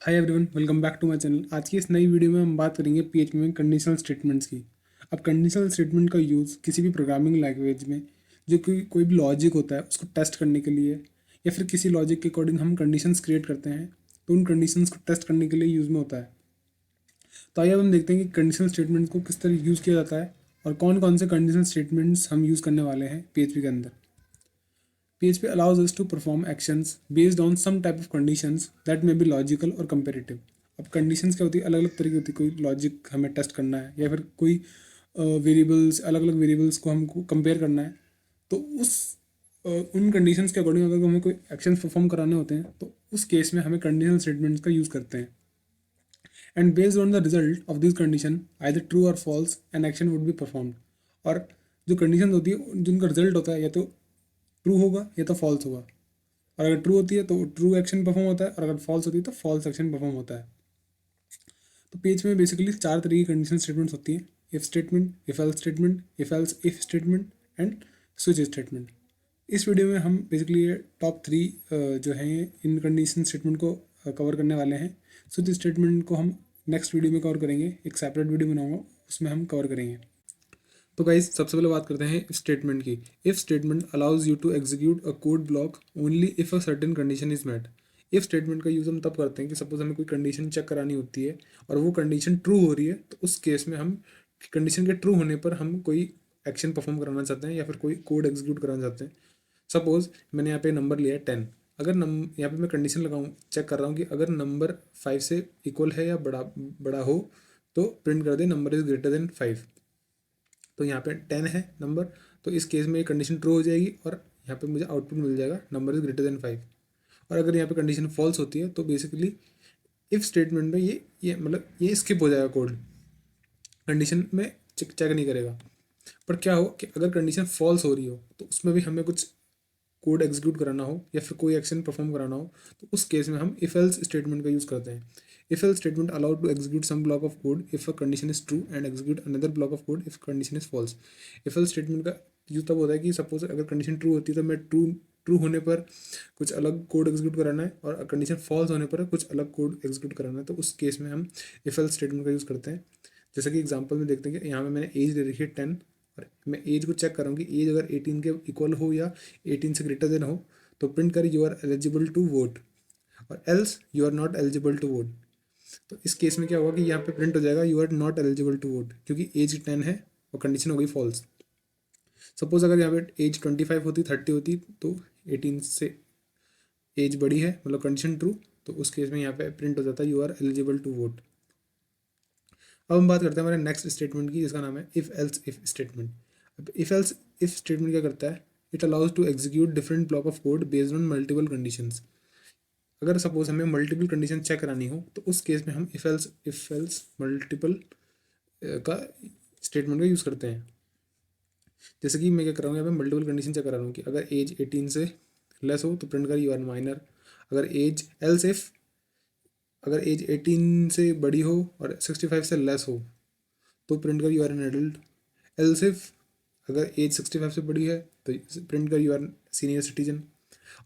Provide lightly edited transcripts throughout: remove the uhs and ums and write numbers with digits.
Hi everyone, welcome back to my channel. आज की इस नई वीडियो में हम बात करेंगे पीएचपी में कंडीशनल स्टेटमेंट्स की। अब कंडीशनल स्टेटमेंट का यूज़ किसी भी प्रोग्रामिंग लैंग्वेज में जो कि कोई भी लॉजिक होता है उसको टेस्ट करने के लिए या फिर किसी लॉजिक के अकॉर्डिंग हम कंडीशंस क्रिएट करते हैं तो उन कंडीशंस को टेस्ट करने के लिए यूज़ में होता है। तो आइए अब हम देखते हैं कि कंडीशनल स्टेटमेंट को किस तरह यूज़ किया जाता है और कौन कौन से कंडीशनल स्टेटमेंट्स हम यूज़ करने वाले हैं पीएचपी के अंदर। PHP allows us to perform actions based on some type of conditions that may be logical or comparative। अब conditions क्या होती है, अलग अलग तरह की होती है। कोई लॉजिक हमें टेस्ट करना है या फिर कोई वेरिएबल्स, अलग अलग वेरिएबल्स को हमको कंपेयर करना है। तो उन कंडीशंस के अकॉर्डिंग अगर हमें कोई एक्शन परफॉर्म कराने होते हैं तो उस केस में हमें कंडीशनल स्टेटमेंट्स का यूज़ करते हैं। And based on the result of this condition either true or false an action would be performed. और जो कंडीशन होती है जिनका रिजल्ट होता है या तो ट्रू होगा या तो फॉल्स होगा। और अगर ट्रू होती है तो ट्रू एक्शन परफॉर्म होता है और अगर फॉल्स होती है तो फॉल्स एक्शन परफॉर्म होता है। तो पेज में बेसिकली चार तरह की कंडीशन स्टेटमेंट्स होती हैं: if statement, if else statement, if else if statement and switch statement. इस वीडियो में हम बेसिकली ये टॉप थ्री जो हैं इन कंडीशन स्टेटमेंट को कवर करने वाले हैं। स्विच स्टेटमेंट को हम नेक्स्ट वीडियो में कवर करेंगे, एक सेपरेट वीडियो बनाऊंगा उसमें हम कवर करेंगे। तो गाइस सबसे पहले बात करते हैं स्टेटमेंट की। If statement allows you to execute a code block only if a certain condition is met. If statement का यूज़ हम तब करते हैं कि सपोज हमें कोई कंडीशन चेक करानी होती है और वो कंडीशन ट्रू हो रही है, तो उस केस में हम कंडीशन के ट्रू होने पर हम कोई एक्शन परफॉर्म कराना चाहते हैं या फिर कोई कोड एग्जीक्यूट कराना चाहते हैं। सपोज मैंने यहाँ पे नंबर लिया है 10। अगर यहाँ पे मैं कंडीशन लगाऊँ, चेक कर रहा हूँ कि अगर नंबर 5 से इक्वल है या बड़ा बड़ा हो तो प्रिंट कर दे नंबर इज ग्रेटर देन 5। तो यहाँ पे 10 है नंबर, तो इस केस में ये कंडीशन ट्रू हो जाएगी और यहाँ पे मुझे आउटपुट मिल जाएगा नंबर इज ग्रेटर देन 5। और अगर यहाँ पे कंडीशन फॉल्स होती है तो बेसिकली इफ स्टेटमेंट में ये मतलब ये स्किप हो जाएगा कोड, कंडीशन में चेक नहीं करेगा। पर क्या हो कि अगर कंडीशन फॉल्स हो रही हो तो उसमें भी हमें कुछ कोड एग्जीक्यूट कराना हो या फिर कोई एक्शन परफॉर्म कराना हो तो उस केस में हम इफ एल्स स्टेटमेंट का यूज़ करते हैं। If else statement allowed to execute some block of code if a condition is true and execute another block of code if condition is false. If else statement का use तब होता है कि suppose अगर condition true होती है तो मैं ट्रू ट्रू होने पर कुछ अलग कोड एग्जीक्यूट कराना है और कंडीशन फॉल्स होने पर कुछ अलग कोड एग्जीक्यूट कराना है, तो उस केस में हम इफ एल्स स्टेटमेंट का यूज़ करते हैं। जैसे कि एग्जांपल में देखते हैं कि यहाँ पे मैंने एज दे रखी है 10 और मैं एज को चेक कर रहा हूँ कि एज अगर 18 के इक्वल हो या 18 से ग्रेटर देन हो तो प्रिंट कर you are eligible to vote और else you are not eligible to vote. तो इस केस में क्या होगा कि यहाँ पे प्रिंट हो जाएगा you are not eligible to vote क्योंकि एज 10 है और कंडीशन हो गई फॉल्स। सपोज अगर यहाँ पे एज 25 होती, 30 होती तो 18 से एज बड़ी है मतलब कंडीशन ट्रू, तो उस केस में यहाँ पे प्रिंट हो जाता है you are eligible to vote. अब हम बात करते हैं हमारे नेक्स्ट स्टेटमेंट की जिसका नाम है इफ एल्स इफ स्टेटमेंट। अब इफ एल्स इफ स्टेटमेंट क्या करता है, it allows to execute different block of code based on multiple conditions. अगर सपोज हमें मल्टीपल कंडीशन चेक करानी हो तो उस केस में हम इफ एल्स मल्टीपल का स्टेटमेंट का यूज़ करते हैं। जैसे कि मैं क्या कर रहा हूँ, यहाँ पे मल्टीपल कंडीशन चेक करा रहा हूँ कि अगर एज 18 से लेस हो तो प्रिंट कर यू आर माइनर। अगर एज एल्स इफ अगर एज 18 से बड़ी हो और 65 से लेस हो तो प्रिंट कर you are an adult. Else if अगर एज 65 से बड़ी है तो प्रिंट कर यू आर सीनियर सिटीजन।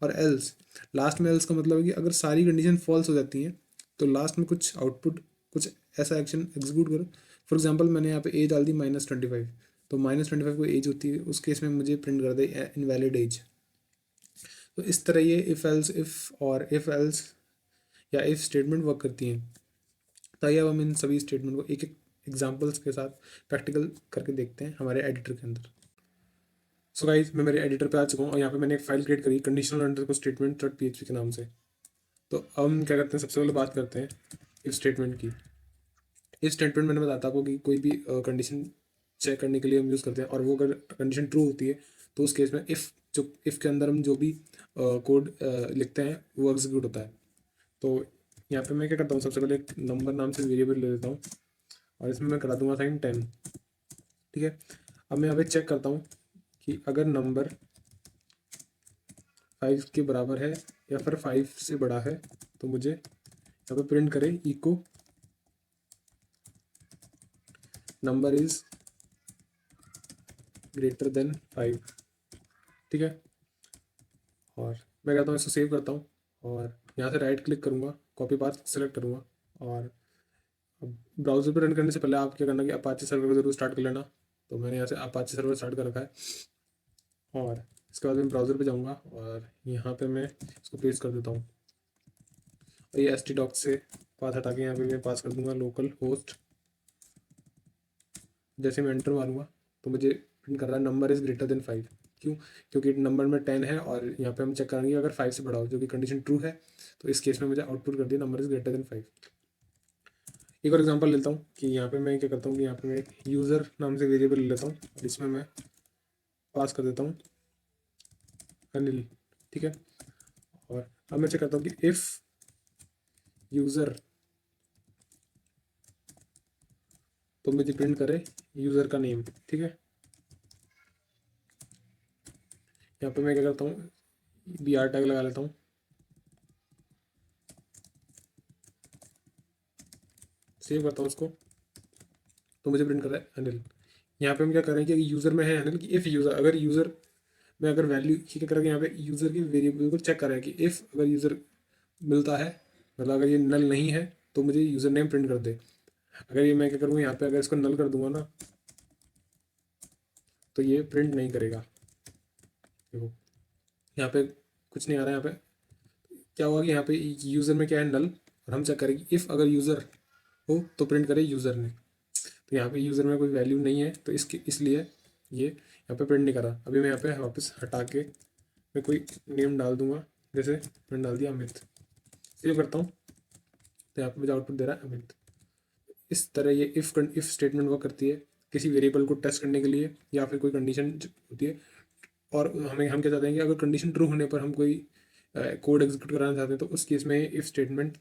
और एल्स लास्ट में एल्स का मतलब है कि अगर सारी कंडीशन फॉल्स हो जाती हैं तो लास्ट में कुछ आउटपुट कुछ ऐसा एक्शन एग्जीक्यूट करो। फॉर एग्जांपल मैंने यहाँ पे एज डाल दी -25, तो -25 को एज होती है, उस केस में मुझे प्रिंट कर दे इनवैलिड एज। तो इस तरह ये इफ एल्स इफ और इफ एल्स या इफ स्टेटमेंट वर्क करती हैं। तो आइए अब हम इन सभी स्टेटमेंट को एक एक एग्जाम्पल्स के साथ प्रैक्टिकल करके देखते हैं हमारे एडिटर के अंदर। सो गाइस मैं मेरे एडिटर पे आ चुका हूँ और यहाँ पे मैंने एक फाइल क्रिएट करी conditional underscore statement dot PHP के नाम से। तो अब हम क्या करते हैं, सबसे पहले बात करते हैं इफ स्टेटमेंट की। इफ स्टेटमेंट मैंने बताता आपको कि कोई भी कंडीशन चेक करने के लिए हम यूज़ करते हैं और वो अगर कंडीशन ट्रू होती है तो उस केस में इफ़ के अंदर हम जो भी कोड लिखते हैं वो एग्जीक्यूट होता है। तो यहाँ पे मैं क्या करता हूँ, सबसे पहले एक नंबर नाम से वेरिएबल ले लेता हूँ और इसमें मैं करा दूंगा साइन 10। ठीक है, अब मैं यहाँ पे चेक करता हूँ कि अगर नंबर 5 के बराबर है या फिर 5 से बड़ा है तो मुझे यहाँ पे प्रिंट करे echo number is greater than 5। ठीक है, और मैं कहता हूँ इसको सेव करता हूँ और यहाँ से राइट क्लिक करूँगा कॉपी पाथ सेलेक्ट करूँगा। और अब ब्राउज़र पे रन करने से पहले आप क्या करना कि अपाचे सर्वर को जरूर स्टार्ट कर लेना। तो मैंने यहाँ से अपाचे सर्वर स्टार्ट कर रखा है। और इसके बाद मैं ब्राउज़र पे जाऊँगा और यहाँ पे मैं इसको पेस्ट कर देता हूँ। और ये htdocs से पाथ हटा के यहाँ पे मैं पास कर दूंगा लोकल होस्ट। जैसे मैं एंटर मारूंगा तो मुझे प्रिंट कर रहा है नंबर इज़ ग्रेटर देन 5। क्यों? क्योंकि नंबर में 10 है और यहाँ पे हम चेक करेंगे अगर 5 से बड़ा हो, जो कि कंडीशन ट्रू है। तो इस केस में मुझे आउटपुट कर दिया नंबर इज़ ग्रेटर देन 5। एक और एग्जांपल लेता हूँ कि यहाँ पे मैं क्या करता हूँ कि यहाँ पे मैं यूज़र नाम से वेरिएबल ले लेता हूँ और इसमें मैं पास कर देता हूँ अनिल। ठीक है। और अब मैं चेक करता हूँ कि इफ़ यूज़र, तो मुझे प्रिंट करे यूज़र का नेम। ठीक है। यहाँ पे मैं क्या करता हूँ BR टैग लगा लेता हूँ, सेव करता हूँ उसको। तो मुझे प्रिंट कर रहा है अनिल। यहाँ पे हम क्या कर रहे हैं कि यूज़र में है अनिल कि इफ़ यूज़र, अगर यूज़र में अगर वैल्यू ठीक है, यहाँ पे यूज़र के वेरिएबल को चेक कर रहा है कि इफ़ अगर यूज़र मिलता है, मतलब अगर ये नल नहीं है तो मुझे यूज़र नेम प्रिंट कर दे। अगर ये मैं क्या करूँगा यहाँ पे अगर इसको नल कर दूंगा ना तो ये प्रिंट नहीं करेगा। देखो यहाँ पे कुछ नहीं आ रहा है। यहाँ पे क्या हुआ कि यहाँ पे यूज़र में क्या है नल, और हम चेक करेंगे इफ़ अगर यूज़र हो तो प्रिंट करे यूज़र ने। तो यहाँ पे यूज़र में कोई वैल्यू नहीं है तो इसके इसलिए ये यहाँ पे प्रिंट नहीं करा। अभी मैं यहाँ पे वापस हटा के मैं कोई नेम डाल दूंगा, जैसे मैंने डाल दिया अमित। सेव करता हूँ तो यहाँ पे मुझे आउटपुट दे रहा है अमित। इस तरह ये इफ़ स्टेटमेंट वर्क करती है किसी वेरिएबल को टेस्ट करने के लिए या फिर कोई कंडीशन होती है। और हम क्या चाहते हैं कि अगर कंडीशन ट्रू होने पर हम कोई कोड एग्जीक्यूट कराना चाहते हैं तो उस केस में इफ़ स्टेटमेंट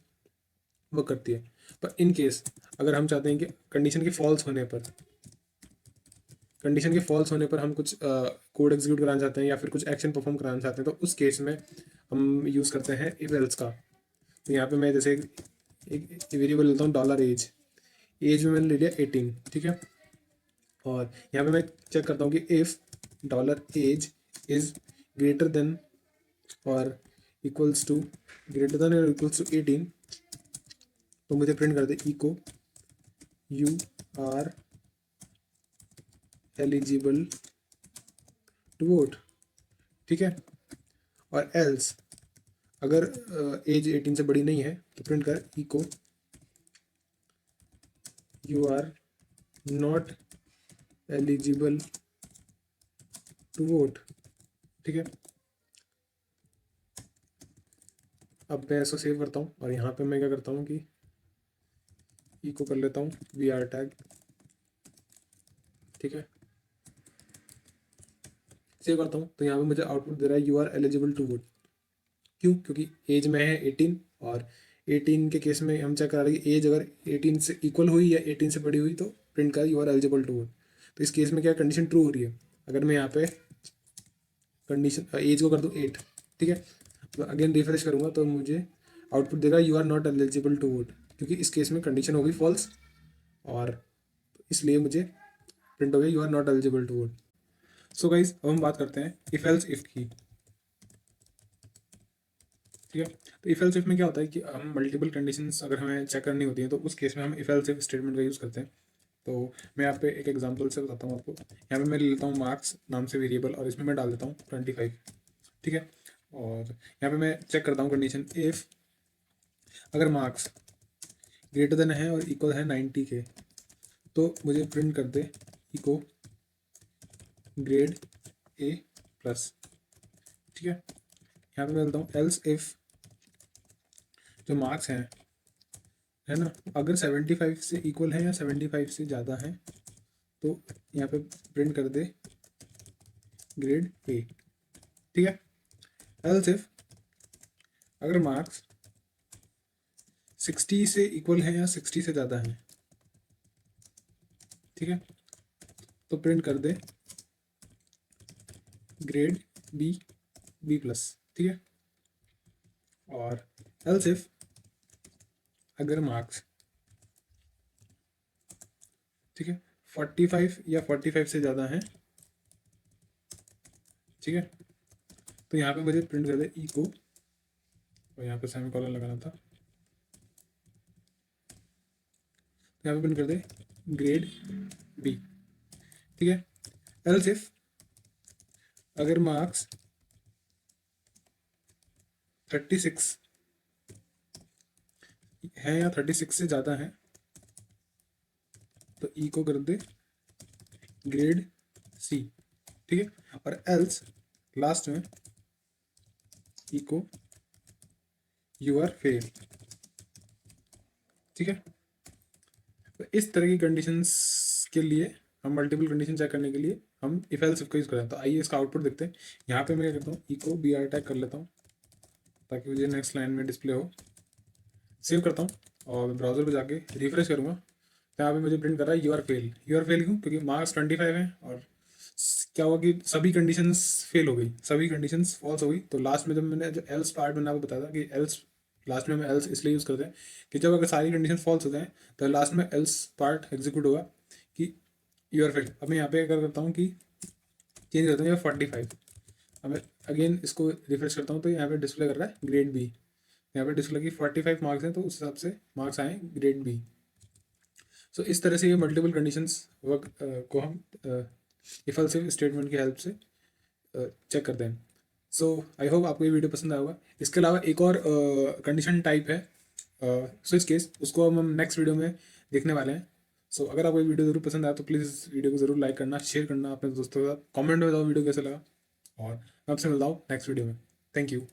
वर्क करती है। पर इन केस अगर हम चाहते हैं कि कंडीशन के फॉल्स होने पर हम कुछ कोड एग्जीक्यूट कराना चाहते हैं या फिर कुछ एक्शन परफॉर्म कराना चाहते हैं तो उस केस में हम यूज़ करते हैं इफ एल्स का। तो यहाँ पे मैं जैसे एक वेरिएबल लेता हूँ $एज। एज में मैंने ले लिया 18। ठीक है। और यहाँ पे मैं चेक करता हूँ कि if $age is greater than or equals to 18, तो मुझे प्रिंट कर दे echo you are eligible to vote. ठीक है। और एल्स अगर एज 18 से बड़ी नहीं है तो प्रिंट कर echo you are not eligible to vote. ठीक है। अब मैं इसको सेव करता हूँ और यहाँ पे मैं क्या करता हूँ कि इको कर लेता हूँ BR टैग। ठीक है। सेव करता हूँ तो यहाँ पे मुझे आउटपुट दे रहा है you are eligible to vote. क्यों? क्योंकि एज में है 18 और 18 के केस में हम चेक करा रहे हैं कि एज अगर 18 से इक्वल हुई या 18 से बड़ी हुई तो प्रिंट कर you are eligible to vote. तो इस केस में क्या कंडीशन ट्रू हो रही है। अगर मैं यहाँ पे कंडीशन एज को कर दूँ 8। ठीक है। तो अगेन रिफ्रेश करूँगा तो मुझे आउटपुट देगा you are not eligible to vote, क्योंकि इस केस में कंडीशन हो गई फॉल्स और इसलिए मुझे प्रिंट हो गया you are not eligible to vote. So guys अब हम बात करते हैं इफ एल्स इफ की। ठीक है। तो इफ एल्स इफ में क्या होता है कि हम मल्टीपल कंडीशंस अगर हमें चेक करनी होती है तो उस केस में हम इफ एल्स इफ स्टेटमेंट का यूज़ करते हैं। तो मैं यहाँ पे एक एग्जांपल से बताता हूँ आपको। यहाँ पे मैं ले लेता हूँ मार्क्स नाम से वेरिएबल और इसमें मैं डाल देता हूँ 25। ठीक है। और यहाँ पे मैं चेक करता हूँ कंडीशन इफ अगर मार्क्स ग्रेटर देन है और इक्वल है 90 के तो मुझे प्रिंट कर दे इको ग्रेड A+। ठीक है। यहाँ पे मैं बोलता हूँ एल्स इफ जो मार्क्स हैं है ना अगर 75 से इक्वल है या 75 से ज़्यादा है तो यहाँ पे प्रिंट कर दे ग्रेड A। ठीक है। एल्स इफ अगर मार्क्स 60 से इक्वल है या 60 से ज़्यादा है, ठीक है, तो प्रिंट कर दे ग्रेड B+। ठीक है। और एल्स इफ अगर मार्क्स ठीक है 45 या 45 से ज़्यादा है, ठीक है, तो यहाँ पे मुझे प्रिंट कर दे इको और यहाँ पे सेमीकोलन लगाना था यहाँ पे प्रिंट कर दे ग्रेड बी, ठीक है। एल्स इफ अगर मार्क्स 36 है या 36 से ज़्यादा है तो ई को कर दे ग्रेड सी, ठीक है। और एल्स लास्ट में ई को यू आर फेल, ठीक है। तो इस तरह की कंडीशंस के लिए हम मल्टीपल कंडीशन चेक करने के लिए हम इफ एल्स इफ का यूज़ करें। तो आइए इसका आउटपुट देखते हैं। यहाँ पे मैं क्या करता हूँ, ई को बी आर टैग कर लेता हूँ ताकि मुझे नेक्स्ट लाइन में डिस्प्ले हो। सेव करता हूँ और ब्राउज़र पे जाके रिफ्रेश करूँगा तो यहाँ पे मुझे प्रिंट कर रहा है you are fail. You are fail क्यों? क्योंकि मार्क्स 25 है और क्या हुआ कि सभी कंडीशंस फेल हो गई, सभी कंडीशंस फॉल्स हो गई। तो लास्ट में जब मैंने जो एल्स पार्ट मैंने आपको बताया था कि एल्स लास्ट में हम एल्स इसलिए यूज़ करते हैं कि जब अगर सारी कंडीशन फॉल्स होते हैं तो लास्ट में एल्स पार्ट एग्जीक्यूट होगा कि यू आर फेल। अब मैं यहाँ पे क्या करता हूँ कि चेंज करता हूँ यहाँ 45। अब मैं अगेन इसको रिफ्रेश करता हूँ तो यहाँ पे डिस्प्ले कर रहा है ग्रेड बी। यहाँ पे डिस्प्ले की 45 मार्क्स हैं तो उस हिसाब से मार्क्स आए ग्रेड बी। सो इस तरह से ये मल्टीपल कंडीशंस वर्क को हम इफ एल्स इफ स्टेटमेंट की हेल्प से चेक करते हैं। सो आई होप आपको ये वीडियो पसंद आएगा। इसके अलावा एक और कंडीशन टाइप है स्विच केस, उसको हम नेक्स्ट वीडियो में देखने वाले हैं। सो अगर आपको ये वीडियो जरूर पसंद आया तो प्लीज़ इस वीडियो को ज़रूर लाइक करना, शेयर करना अपने दोस्तों के साथ, कमेंट में बताओ वीडियो कैसा लगा और मैं आपसे मिलता हूँ नेक्स्ट वीडियो में। Thank you.